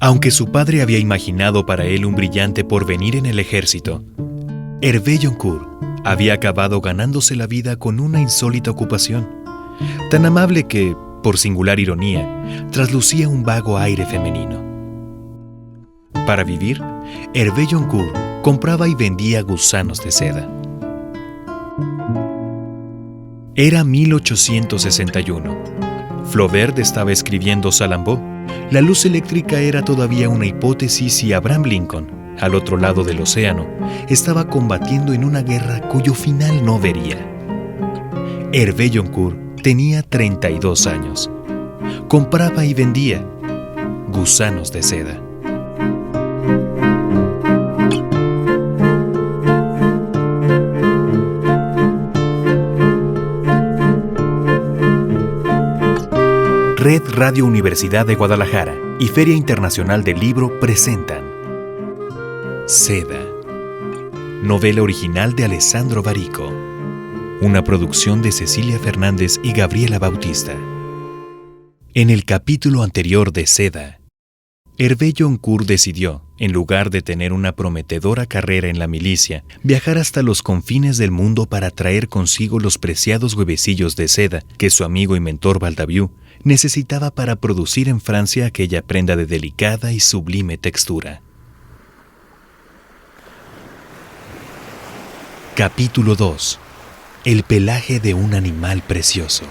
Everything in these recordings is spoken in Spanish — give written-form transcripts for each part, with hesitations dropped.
Aunque su padre había imaginado para él un brillante porvenir en el ejército, Hervé Joncourt había acabado ganándose la vida con una insólita ocupación, tan amable que, por singular ironía, traslucía un vago aire femenino. Para vivir, Hervé Joncourt compraba y vendía gusanos de seda. Era 1861. Flaubert estaba escribiendo Salammbô. La luz eléctrica era todavía una hipótesis y Abraham Lincoln, al otro lado del océano, estaba combatiendo en una guerra cuyo final no vería. Hervé Joncourt tenía 32 años. Compraba y vendía gusanos de seda. Red Radio Universidad de Guadalajara y Feria Internacional del Libro presentan Seda, novela original de Alessandro Barico, una producción de Cecilia Fernández y Gabriela Bautista. En el capítulo anterior de Seda, Hervé Joncourt decidió, en lugar de tener una prometedora carrera en la milicia, viajar hasta los confines del mundo para traer consigo los preciados huevecillos de seda que su amigo y mentor Baldaviu necesitaba para producir en Francia aquella prenda de delicada y sublime textura. Capítulo 2. El pelaje de un animal precioso.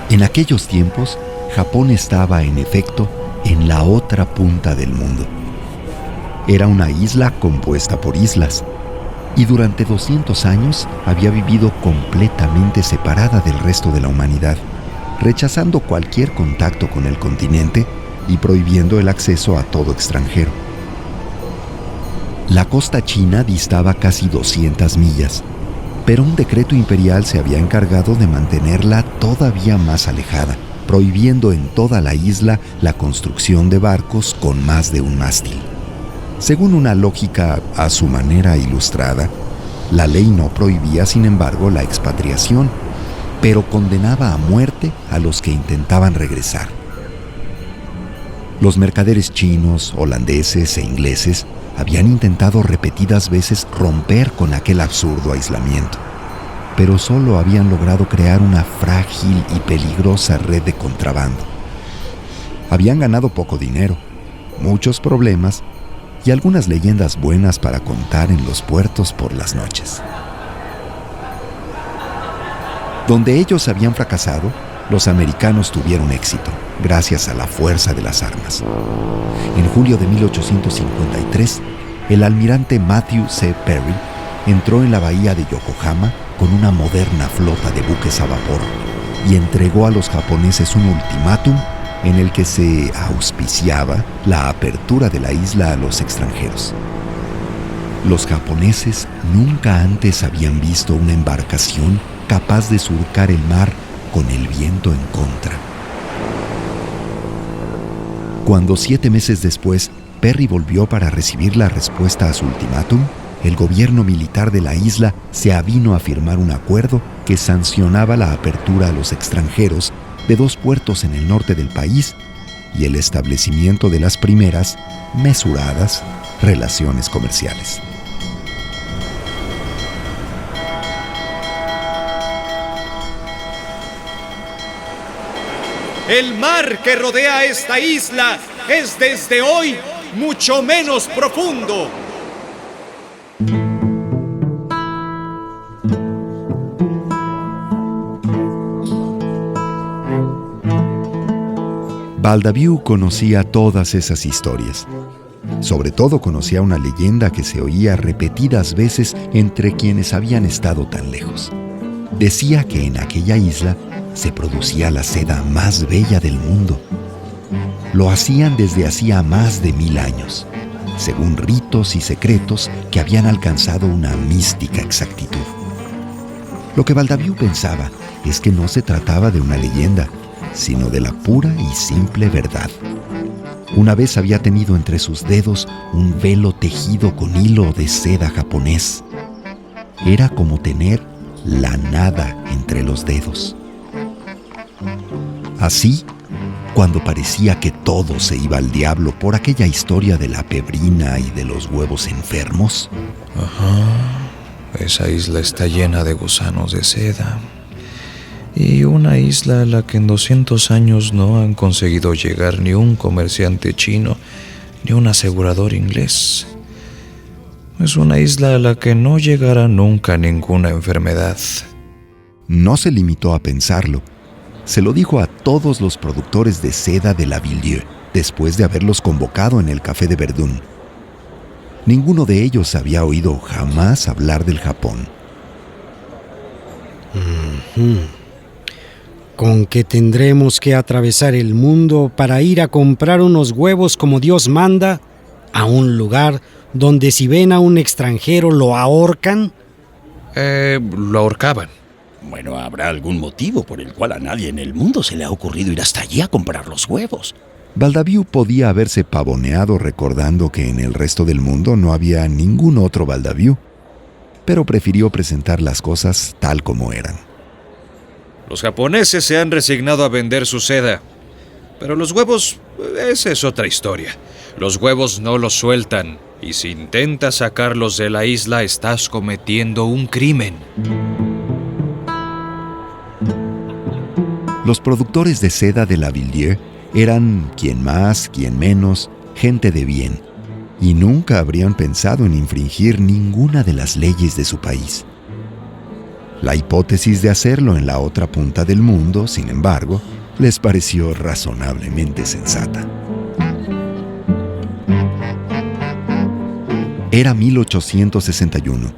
En aquellos tiempos, Japón estaba, en efecto, en la otra punta del mundo. Era una isla compuesta por islas, y durante 200 años había vivido completamente separada del resto de la humanidad, rechazando cualquier contacto con el continente y prohibiendo el acceso a todo extranjero. La costa china distaba casi 200 millas, pero un decreto imperial se había encargado de mantenerla todavía más alejada, prohibiendo en toda la isla la construcción de barcos con más de un mástil. Según una lógica a su manera ilustrada, la ley no prohibía, sin embargo, la expatriación, pero condenaba a muerte a los que intentaban regresar. Los mercaderes chinos, holandeses e ingleses habían intentado repetidas veces romper con aquel absurdo aislamiento, pero solo habían logrado crear una frágil y peligrosa red de contrabando. Habían ganado poco dinero, muchos problemas y algunas leyendas buenas para contar en los puertos por las noches. Donde ellos habían fracasado, los americanos tuvieron éxito, gracias a la fuerza de las armas. En julio de 1853, el almirante Matthew C. Perry entró en la bahía de Yokohama con una moderna flota de buques a vapor y entregó a los japoneses un ultimátum en el que se auspiciaba la apertura de la isla a los extranjeros. Los japoneses nunca antes habían visto una embarcación capaz de surcar el mar con el viento en contra. Cuando 7 meses después Perry volvió para recibir la respuesta a su ultimátum, el gobierno militar de la isla se avino a firmar un acuerdo que sancionaba la apertura a los extranjeros de 2 puertos en el norte del país y el establecimiento de las primeras, mesuradas, relaciones comerciales. El mar que rodea esta isla es desde hoy mucho menos profundo. Baldaviu conocía todas esas historias. Sobre todo conocía una leyenda que se oía repetidas veces entre quienes habían estado tan lejos. Decía que en aquella isla se producía la seda más bella del mundo. Lo hacían desde hacía más de 1000 años. según ritos y secretos que habían alcanzado una mística exactitud. Lo que Baldaviu pensaba es que no se trataba de una leyenda, sino de la pura y simple verdad. Una vez había tenido entre sus dedos un velo tejido con hilo de seda japonés. Era como tener la nada entre los dedos. Así, cuando parecía que todo se iba al diablo por aquella historia de la pebrina y de los huevos enfermos. Ajá, esa isla está llena de gusanos de seda. Y una isla a la que en 200 años no han conseguido llegar ni un comerciante chino ni un asegurador inglés. Es una isla a la que no llegará nunca ninguna enfermedad. No se limitó a pensarlo. Se lo dijo a todos los productores de seda de La Ville, después de haberlos convocado en el Café de Verdun. Ninguno de ellos había oído jamás hablar del Japón. ¿Con qué tendremos que atravesar el mundo para ir a comprar unos huevos como Dios manda a un lugar donde si ven a un extranjero lo ahorcan? Lo ahorcaban. Bueno, habrá algún motivo por el cual a nadie en el mundo se le ha ocurrido ir hasta allí a comprar los huevos. Baldaviu podía haberse pavoneado recordando que en el resto del mundo no había ningún otro Baldaviu, pero prefirió presentar las cosas tal como eran. Los japoneses se han resignado a vender su seda, pero los huevos, esa es otra historia. Los huevos no los sueltan, y si intentas sacarlos de la isla estás cometiendo un crimen. Los productores de seda de La Ville eran, quien más, quien menos, gente de bien, y nunca habrían pensado en infringir ninguna de las leyes de su país. La hipótesis de hacerlo en la otra punta del mundo, sin embargo, les pareció razonablemente sensata. Era 1861.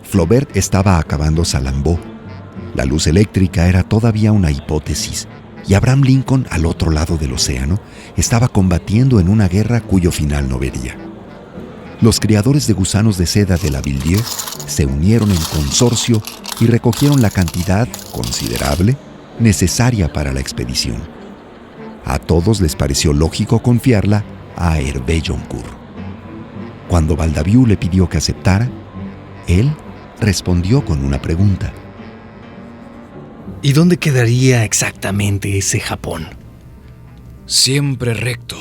Flaubert estaba acabando Salammbô. La luz eléctrica era todavía una hipótesis, y Abraham Lincoln, al otro lado del océano, estaba combatiendo en una guerra cuyo final no vería. Los criadores de gusanos de seda de La Ville se unieron en consorcio y recogieron la cantidad considerable necesaria para la expedición. A todos les pareció lógico confiarla a Hervé Joncourt. Cuando Baldaviu le pidió que aceptara, él respondió con una pregunta. ¿Y dónde quedaría exactamente ese Japón? Siempre recto,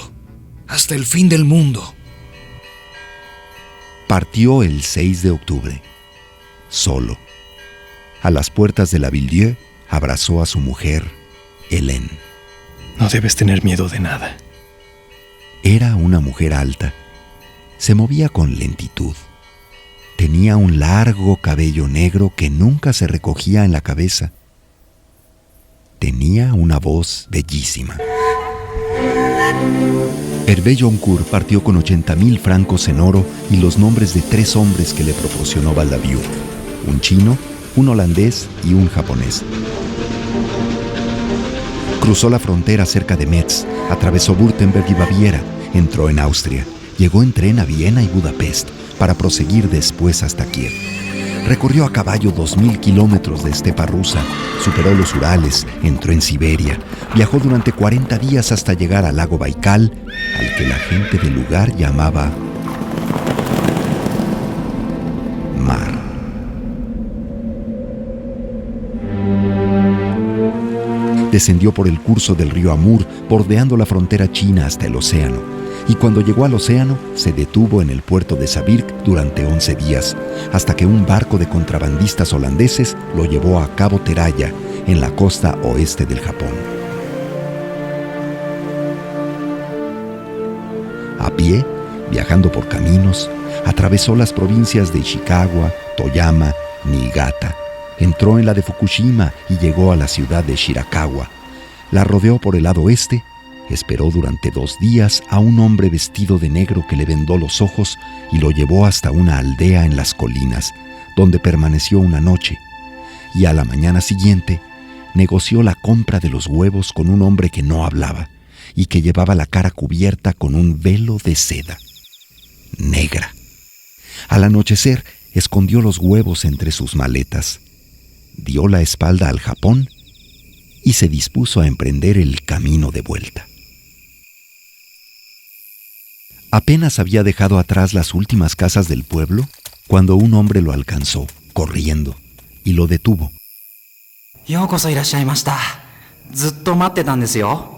hasta el fin del mundo. Partió el 6 de octubre, solo. A las puertas de La Ville abrazó a su mujer, Hélène. No debes tener miedo de nada. Era una mujer alta. Se movía con lentitud. Tenía un largo cabello negro que nunca se recogía en la cabeza. Tenía una voz bellísima. Hervé Joncourt partió con 80,000 francos en oro y los nombres de 3 hombres que le proporcionó Baldaviu: un chino, un holandés y un japonés. Cruzó la frontera cerca de Metz, atravesó Württemberg y Baviera, entró en Austria, llegó en tren a Viena y Budapest para proseguir después hasta Kiev. Recorrió a caballo 2,000 kilómetros de estepa rusa, superó los Urales, entró en Siberia, viajó durante 40 días hasta llegar al lago Baikal, al que la gente del lugar llamaba mar. Descendió por el curso del río Amur, bordeando la frontera china hasta el océano. Y cuando llegó al océano, se detuvo en el puerto de Sabirk durante 11 días, hasta que un barco de contrabandistas holandeses lo llevó a Cabo Teraya, en la costa oeste del Japón. A pie, viajando por caminos, atravesó las provincias de Ishikawa, Toyama, Niigata. Entró en la de Fukushima y llegó a la ciudad de Shirakawa. La rodeó por el lado este. Esperó durante 2 días a un hombre vestido de negro que le vendó los ojos y lo llevó hasta una aldea en las colinas, donde permaneció una noche. Y a la mañana siguiente, negoció la compra de los huevos con un hombre que no hablaba y que llevaba la cara cubierta con un velo de seda. negra. Al anochecer, escondió los huevos entre sus maletas, dio la espalda al Japón y se dispuso a emprender el camino de vuelta. Apenas había dejado atrás las últimas casas del pueblo cuando un hombre lo alcanzó, corriendo, y lo detuvo. Yokoso irashaimashita. Zutto matte tan desu yo.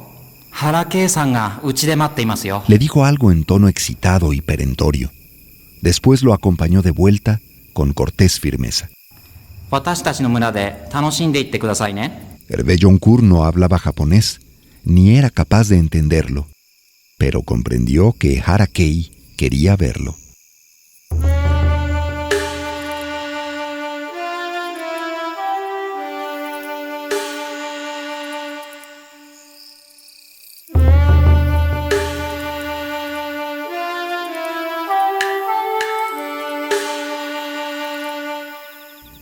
Harakei-san ga uchi de matte imasu yo. Le dijo algo en tono excitado y perentorio. Después lo acompañó de vuelta con cortés firmeza. Watashitachi no mura de tanoshinde itte kudasai ne. Hervé Joncourt no hablaba japonés, ni era capaz de entenderlo, pero comprendió que Harakei quería verlo.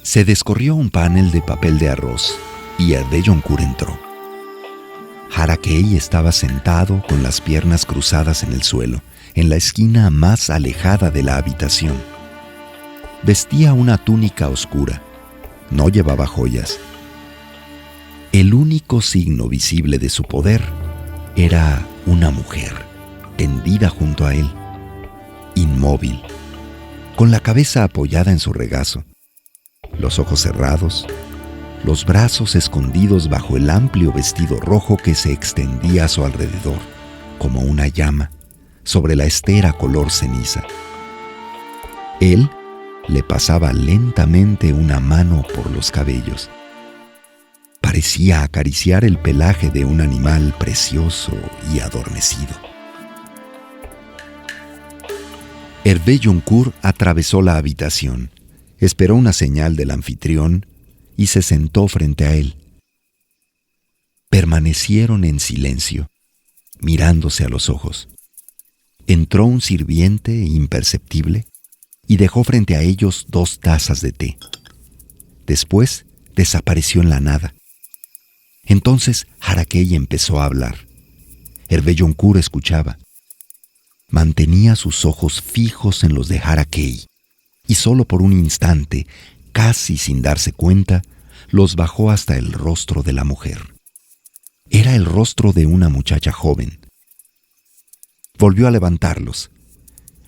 Se descorrió un panel de papel de arroz y Hervé Joncourt entró. Harakei estaba sentado con las piernas cruzadas en el suelo, en la esquina más alejada de la habitación. Vestía una túnica oscura, no llevaba joyas. El único signo visible de su poder era una mujer, tendida junto a él, inmóvil, con la cabeza apoyada en su regazo, los ojos cerrados, los brazos escondidos bajo el amplio vestido rojo que se extendía a su alrededor, como una llama, sobre la estera color ceniza. Él le pasaba lentamente una mano por los cabellos. Parecía acariciar el pelaje de un animal precioso y adormecido. Hervé Joncourt atravesó la habitación, esperó una señal del anfitrión y se sentó frente a él. Permanecieron en silencio, mirándose a los ojos. Entró un sirviente imperceptible y dejó frente a ellos 2 tazas de té. Después desapareció en la nada. Entonces Harakei empezó a hablar. Hervé Joncourt escuchaba. Mantenía sus ojos fijos en los de Harakei y solo por un instante, casi sin darse cuenta, los bajó hasta el rostro de la mujer. Era el rostro de una muchacha joven. Volvió a levantarlos.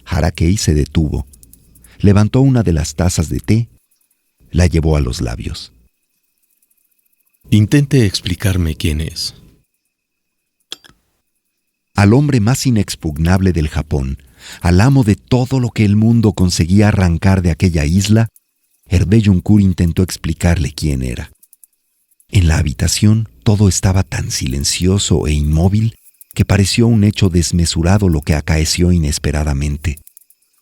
Harakei se detuvo, levantó una de las tazas de té, la llevó a los labios. Intente explicarme quién es. Al hombre más inexpugnable del Japón, al amo de todo lo que el mundo conseguía arrancar de aquella isla, Hervé Joncourt intentó explicarle quién era. En la habitación todo estaba tan silencioso e inmóvil que pareció un hecho desmesurado lo que acaeció inesperadamente,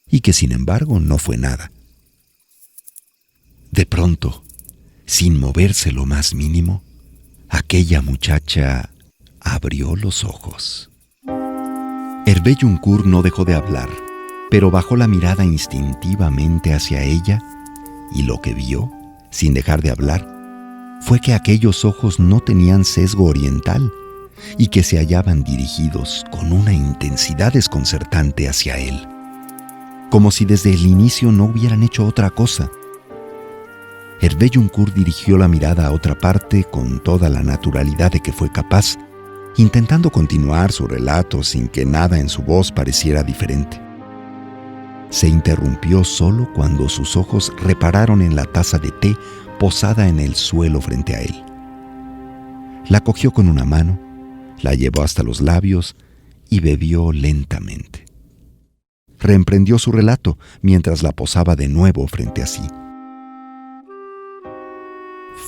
y que sin embargo no fue nada. De pronto, sin moverse lo más mínimo, aquella muchacha abrió los ojos. Hervé Joncourt no dejó de hablar, pero bajó la mirada instintivamente hacia ella y lo que vio, sin dejar de hablar, fue que aquellos ojos no tenían sesgo oriental y que se hallaban dirigidos con una intensidad desconcertante hacia él, como si desde el inicio no hubieran hecho otra cosa. Hervé Joncourt dirigió la mirada a otra parte con toda la naturalidad de que fue capaz, intentando continuar su relato sin que nada en su voz pareciera diferente. Se interrumpió solo cuando sus ojos repararon en la taza de té posada en el suelo frente a él. La cogió con una mano, la llevó hasta los labios y bebió lentamente. Reemprendió su relato mientras la posaba de nuevo frente a sí.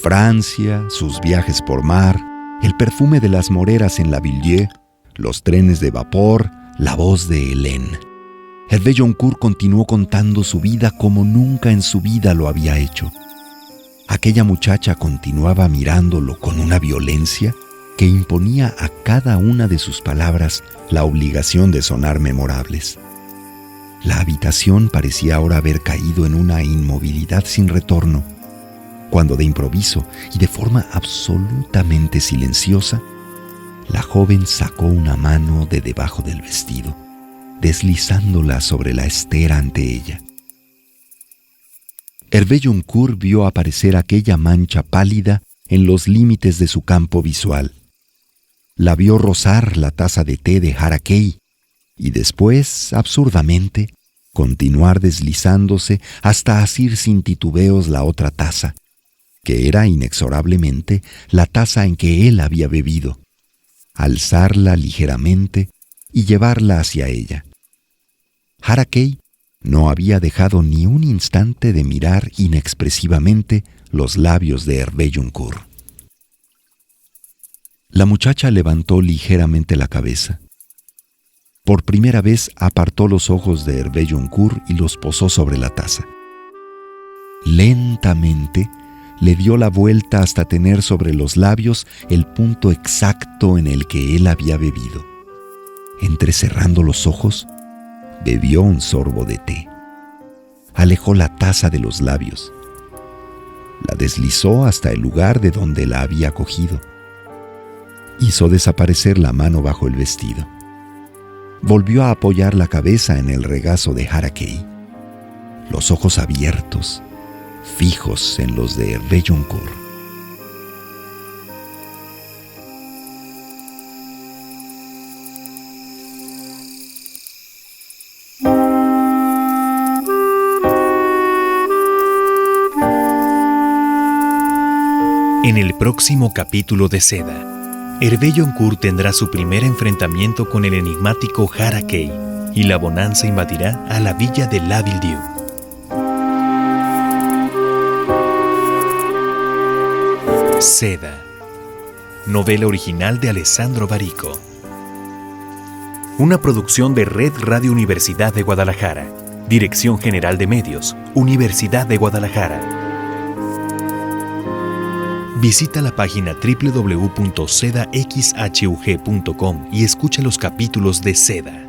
Francia, sus viajes por mar, el perfume de las moreras en la Ville, los trenes de vapor, la voz de Hélène. Hervé Joncourt continuó contando su vida como nunca en su vida lo había hecho. Aquella muchacha continuaba mirándolo con una violencia que imponía a cada una de sus palabras la obligación de sonar memorables. La habitación parecía ahora haber caído en una inmovilidad sin retorno, cuando de improviso y de forma absolutamente silenciosa, la joven sacó una mano de debajo del vestido deslizándola sobre la estera ante ella. Hervé Joncourt vio aparecer aquella mancha pálida en los límites de su campo visual. La vio rozar la taza de té de Harakei y después, absurdamente, continuar deslizándose hasta asir sin titubeos la otra taza, que era inexorablemente la taza en que él había bebido, alzarla ligeramente y llevarla hacia ella. Harakei no había dejado ni un instante de mirar inexpresivamente los labios de Hervé Joncourt. La muchacha levantó ligeramente la cabeza. Por primera vez apartó los ojos de Hervé Joncourt y los posó sobre la taza. Lentamente le dio la vuelta hasta tener sobre los labios el punto exacto en el que él había bebido. Entrecerrando los ojos, bebió un sorbo de té. Alejó la taza de los labios. La deslizó hasta el lugar de donde la había cogido. Hizo desaparecer la mano bajo el vestido. Volvió a apoyar la cabeza en el regazo de Harakei. Los ojos abiertos, fijos en los de Hervé Joncourt. En el próximo capítulo de Seda, Hervé Joncourt tendrá su primer enfrentamiento con el enigmático Harakei y la bonanza invadirá a la villa de La Villedieu. Seda, novela original de Alessandro Barico. Una producción de Red Radio Universidad de Guadalajara. Dirección General de Medios, Universidad de Guadalajara. Visita la página www.sedaxhug.com y escucha los capítulos de Seda.